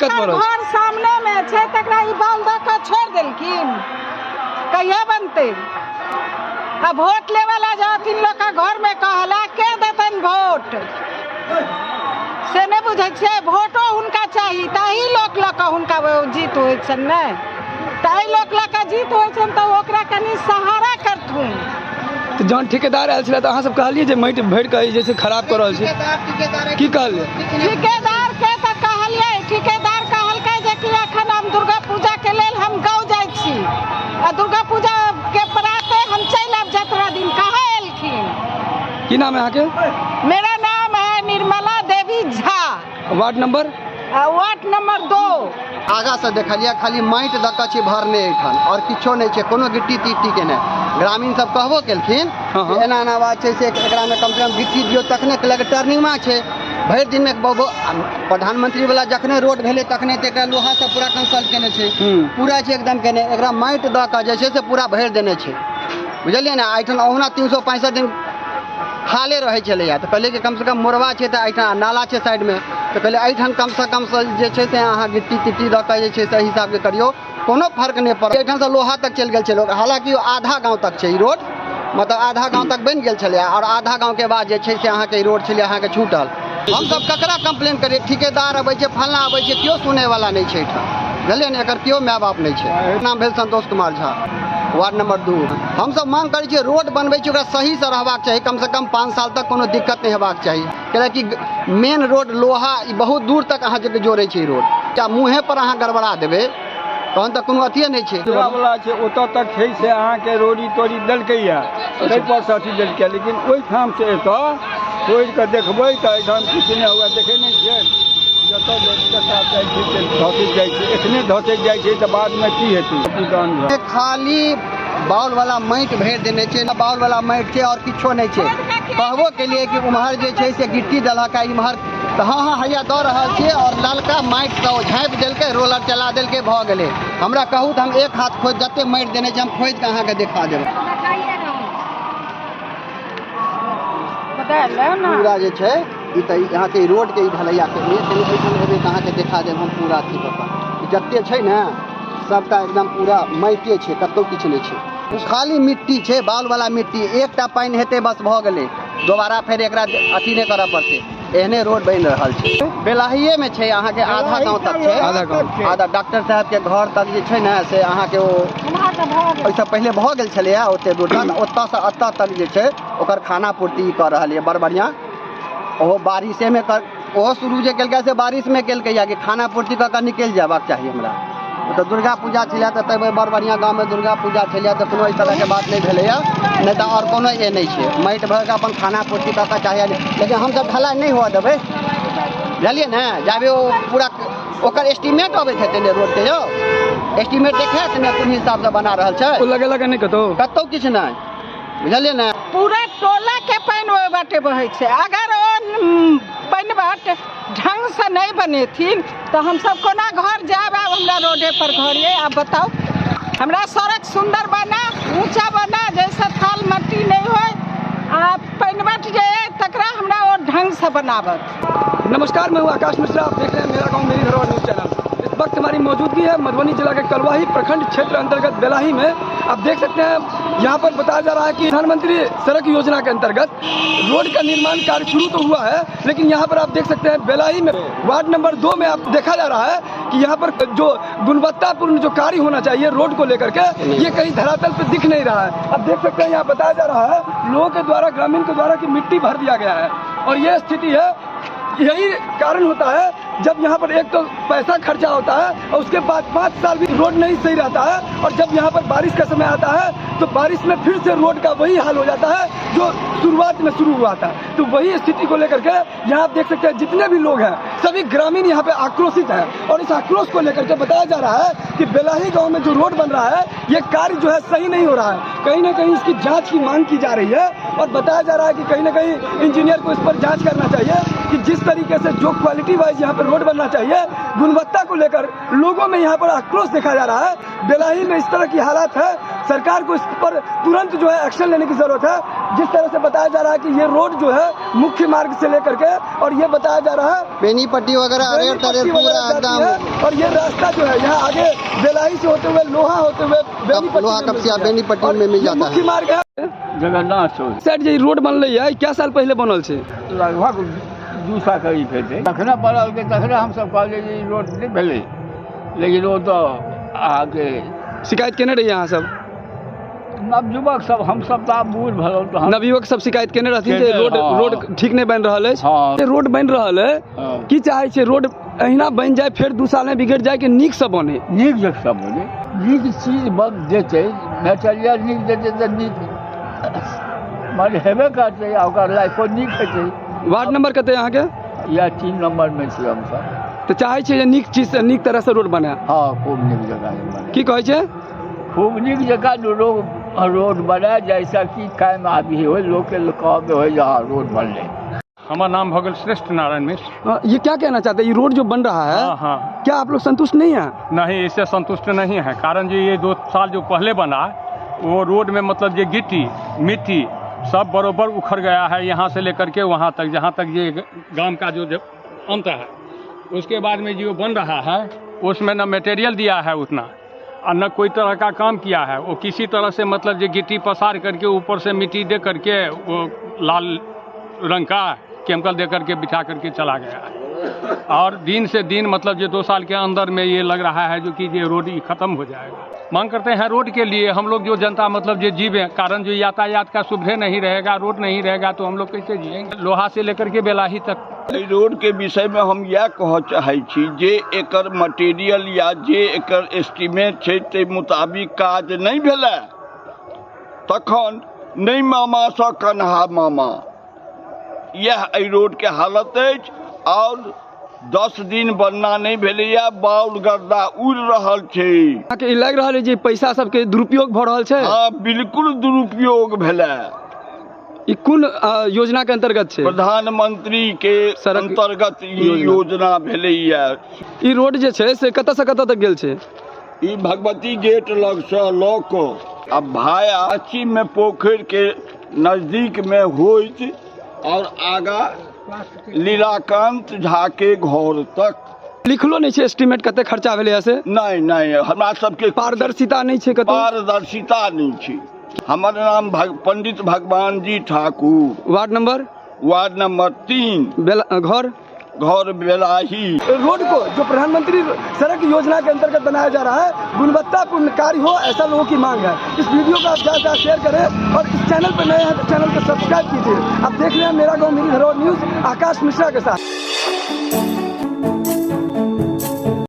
दिक्कत हो रहा घर सामने में छै तकरा ई बाल द के छोड़ देलखिन, कहिया बनते? अब वोट ले वाला जाथिन लोग का घर में कहला के देतन वोट से नहीं बुझे छे। वोटो उनका चाहिए ताही लोग लक उनका जीत होय छन ने, ताही लोग लक जीत होय छन तो ओकरा कनी सहारा करथुन। तो जहन ठेकेदार आयल छले तो अहाँ सब कहलिए जे माटि भरि के जैसे खराब कर रहल छै, की कहलिए? ठेकेदार के तो कहलिए, ठेकेदार कहलकै जे कि एखन हम दुर्गा पूजा के लेल हम गाँव जाइ छी आ दुर्गा पूजा के पराते हम चलि आब जतरा दिन। कहाँ एलखिन? की नाम है अहाँ के? मेरा नाम है निर्मला देवी झा, वार्ड नंबर 2। आगा से देखलिए खाली माटि दऽ कऽ छै भरने एठान और किछो नहीं छै, कोनो गिट्टी तिट्टी के नहीं। ग्रामीण सब कहबो केलखिन एना एना बात छै से एकरा में कम से कम गिट्टी दियो तखने के टर्निंग में छै। भरि दिन में प्रधानमंत्री वाला जखने रोड भेले तखने ते एकरा लोहा से पूरा कंसल्ट केने छै, पूरा छै एकदम केने। एकरा माटि दऽ कऽ जे छै से पूरा भरि देने छै, बुझलिए ना। एठान ओहुना 365 दिन खाले रहे छलैया तो कहलिए कि कम से कम मोरवा छै तऽ एठान नाला छै साइड में, तो कहलिए एठान कम जे छै से अहाँ गिट्टी तिट्टी दऽ कऽ जे छै से हिसाब के करियो, कोनो फर्क नहीं पड़त। एठान से लोहा तक चलि गेल छै लोग, हालांकि आधा गांव तक छै ई रोड, मतलब आधा गांव तक बनि गेल छलै और आधा गांव के बाद जे छै से अहाँ के ई रोड छलै अहाँ के छूटल। हम सब ककरा कंप्लेन करिए? ठेकेदार अबै छै, फलना अबै छै, केओ सुनै वाला नहीं छै एठान, बुझलिए ने। एकर केओ माय बाप नहीं छै। नाम भेल संतोष कुमार झा, वार्ड नंबर 2। हम सब मांग करै छियै रोड बनबै छै ओकरा सही से रहबाक चाही, कम से कम 5 साल तक कोनो दिक्कत नहीं हेबाक चाही, कियाकि मेन रोड लोहा बहुत दूर तक अहाँ जे जोड़े छै रोड, क्या मुँहे पर अहाँ गड़बड़ा देबै तहन तऽ कोनो अथिये नहीं छै। वाला छै ओतऽ तक छै से अहाँ के रोडी तोड़ी देलकै या ताहि पर से अथी देलकै, लेकिन ओहि ठाम से एतऽ तोड़ के देखबै तऽ एहिठाम किछु नहीं हुआ। देखे नहीं छियै जतऽ धसैत जाइ छै, एखने धसैत जाइ छै तऽ बादमे की हेतै? खाली बाउल वाला माटि भरि देने छै, बाउल वाला माटि छै और किछो नहीं छै। कहबो केलिए कि उम्हर जे छै से गिट्टी देलक इम्हर तो हाँ हैया दऽ रहल छियै और ललका माटि से झाँपि देलकै, रोलर चला देलकै, भऽ गेलै। हमरा कहू तऽ हम एक हाथ खोद जते माटि देने छै हम खोद के अहाँ के दिखा देबै। पूरा जे छै ई तऽ यहाँ के रोड के ढलैया के एबै तऽ अहाँ के दिखा देब हम पूरा अथी पर। जते छै ने सबटा एकदम पूरा माटिए छै, कतौ किछु नहीं छै, खाली मिट्टी छै, बाउल वाला मिट्टी। एकटा पानि हेतै बस भऽ गेलै, दोबारा फेर एकरा अथी नहीं करऽ पड़तै। एहने रोड बनि रहल छै, बेलाहिए में छै अहाँ के आधा गांव तक छै, आधा डॉक्टर साहब के घर तक जे छै ने से अहाँ के ओइसे पहले भऽ गेल छलै ओते रोड, ओतऽ से एतऽ तक जे छै ओकर खाना पूर्ति कर रहल है बड़ बढ़िया। ओहो बारिशे में ओहो शुरू जे केलकै से बारिश में केलकै या कि खाना पूर्ति कऽ के निकलि जयबाक चाही हमरा। तो दुर्गा पूजा छलै तऽ बड़ बढ़िया गाँव में दुर्गा पूजा छलै तऽ कोनो इस तरह के बात नहीं भेलैया, नहीं तो और कोनो ये नहीं छै। माटि भर के अपन खाना पूर्ति कऽ के चाहे, लेकिन हम सब ढलाई नहीं हुआ देबै, बुझलिए ने। जाबे ओ पूरा ओकर एस्टीमेट अबैत हेतै ने रोड के, यौ एस्टीमेट देखायत ने कोन हिसाब से बना रहल छै, लगे नहीं कतौ किछु नहीं, बुझलिए ने। पूरा टोला के पानी ओहि बाटे बहे छै, अगर ओ पानी बाट ढंग से नहीं बनेथिन तो हम सब कोना घर जाब? आब हमरा रोडे पर घर ये, आप बताओ। हमरा सड़क सुंदर बना, ऊंचा बना, जैसे थाल मट्टी नहीं हो, आ पानी बाट जे तकरा हमरा वो ढंग से बनावत। नमस्कार, मैं हूँ आकाश मिश्रा, आप देख रहे हैं मेरा गाँव मेरी धरोहर न्यूज चैनल। इस वक्त हमारी मौजूदगी है मधुबनी जिला के कलवाही प्रखंड क्षेत्र अंतर्गत बेलाही में। आप देख सकते हैं यहाँ पर बताया जा रहा है कि प्रधानमंत्री सड़क योजना के अंतर्गत रोड का निर्माण कार्य शुरू तो हुआ है, लेकिन यहाँ पर आप देख सकते हैं बेलाही में वार्ड नंबर 2 में आप देखा जा रहा है कि यहाँ पर जो गुणवत्तापूर्ण जो कार्य होना चाहिए रोड को लेकर के, ये कहीं धरातल पर दिख नहीं रहा है। आप देख सकते हैं यहाँ बताया जा रहा है लोगों के द्वारा, ग्रामीण के द्वारा कि मिट्टी भर दिया गया है और ये स्थिति है। यही कारण होता है जब यहाँ पर एक तो पैसा खर्चा होता है और उसके बाद 5 साल भी रोड नहीं सही रहता है, और जब यहाँ पर बारिश का समय आता है तो बारिश में फिर से रोड का वही हाल हो जाता है जो शुरुआत में शुरू हुआ था। तो वही स्थिति को लेकर के यहाँ आप देख सकते हैं जितने भी लोग हैं सभी ग्रामीण यहाँ पे आक्रोशित हैं, और इस आक्रोश को लेकर के बताया जा रहा है कि बेलाही गाँव में जो रोड बन रहा है ये कार्य जो है सही नहीं हो रहा है, कहीं ना कहीं इसकी जाँच की मांग की जा रही है। और बताया जा रहा है कि कहीं ना कहीं इंजीनियर को इस पर जांच करना चाहिए कि जिस तरीके से जो क्वालिटी वाइज यहाँ पर रोड बनना चाहिए, गुणवत्ता को लेकर लोगों में यहाँ पर आक्रोश देखा जा रहा है। बेलाही में इस तरह की हालात है, सरकार को इस पर तुरंत जो है एक्शन लेने की जरूरत है। जिस तरह से बताया जा रहा है कि ये रोड जो है मुख्य मार्ग से लेकर के, और ये बताया जा रहा है बेनी पट्टी वगैरह पूरा एकदम, और ये रास्ता जो है यहाँ आगे बेलाही से होते हुए लोहा होते हुए लोहा कपसिया बेनी पट्टी में मिल जाता है। मुख्य मार्ग है जगन्नाथ सेठ जी रोड बनल है, क्या साल पहले बनल छे? लगभग 2 साल करीब हेतै। तखने पड़ल के तखने हम सब कहलिए जे रोड नहीं भेलै, लेकिन वो तो आगे शिकायत केने रही यहाँ सब नवयुवक सब, हम सब तो बूढ़ भरल तो नवयुवक सब शिकायत केने रहथिन जे रोड हाँ। रोड ठीक नहीं बन रहा है। हाँ। ये रोड बन रहा है, हाँ। की चाहे छे रोड अहिना बन जाए फिर 2 साल में बिगड़ जाए कि नीक सब बने? नीक जग सब बोले, नीक चीज बन देते, मेटेरियल नीक देते तो नीक माने हेबे करते, ओकर लाइफो नीक हेतै। वार्ड नंबर कते यहाँ के? या 3 नंबर में छी हम सब। तो चाहे छे जे नीक चीज से नीक तरह से रोड बने। हाँ, खूब नीक जगह बने। की कहे छे? खूब नीक जगह रोड बना जैसा कि कायम आबी हो, लोग के कहबे हो जहाँ रोड बनले। हमारा नाम भगल श्रेष्ठ नारायण मिश्र। ये क्या कहना चाहते हैं, ये रोड जो बन रहा है, हाँ। क्या आप लोग संतुष्ट नहीं है? नहीं, इससे संतुष्ट नहीं है। कारण जो ये 2 साल जो पहले बना, वो रोड में मतलब ये गिट्टी मिट्टी सब बरोबर उखड़ गया है, यहाँ से लेकर के वहाँ तक, जहाँ तक ये गांव का जो अंत है। उसके बाद में जो बन रहा है उसमें न मटेरियल दिया है उतना, और न कोई तरह का काम किया है। वो किसी तरह से मतलब ये गिट्टी पसार करके ऊपर से मिट्टी दे करके वो लाल रंग का केमिकल दे करके बिठा करके चला गया है। और दिन से दिन मतलब ये 2 साल के अंदर में ये लग रहा है जो कि ये रोड ही खत्म हो जाएगा। मांग करते हैं रोड के लिए हम लोग जो जनता मतलब ये जीवे, कारण जो यातायात का सुविधा नहीं रहेगा, रोड नहीं रहेगा तो हम लोग कैसे जिएंगे? लोहा से लेकर के बेलाही तक रोड के विषय में हम यह कह चाहै छी जे एकर मटेरियल या जे एकर एस्टीमेट छै ते मुताबिक काज नहीं भेलै, तखन नहीं मामा सँ कन्हा मामा, यह एहि रोड के हालत अछि। और 10 दिन बनना नहीं भेलैया, बाउल गर्दा उड़ रहल छै। के लग रहा है जे पैसा सबके दुरुपयोग भ रहल छै? हाँ, बिल्कुल दुरुपयोग भेलै। ई कोन योजना के अंतर्गत छै? प्रधानमंत्री के अंतर्गत ई योजना भेलैया। ई रोड जे छै से कतऽ से कतऽ तक गेल छै? ई भगवती गेट लग से लऽ कऽ अब भाया पश्चिम में पोखर के नजदीक में होइत और आगा लीलाकांत झा के घर तक। लिखलो नहीं छै एस्टीमेट कते खर्चा भेलै से? नहीं नहीं, हमरा सबके पारदर्शिता नहीं छै, कतौ पारदर्शिता नहीं छै। हमर नाम Pandit Bhagwan ji Thakur. Ward number? Ward number 3। घर बेलाही। रोड को जो प्रधानमंत्री सड़क योजना के अंतर्गत बनाया जा रहा है, गुणवत्तापूर्ण कार्य हो, ऐसा लोगों की मांग है। इस वीडियो को आप ज़्यादा शेयर करें और इस चैनल पर नए हैं तो चैनल को सब्सक्राइब कीजिए। आप देख रहे हैं मेरा गाँव मेरी धरोहर न्यूज़, आकाश मिश्रा के साथ।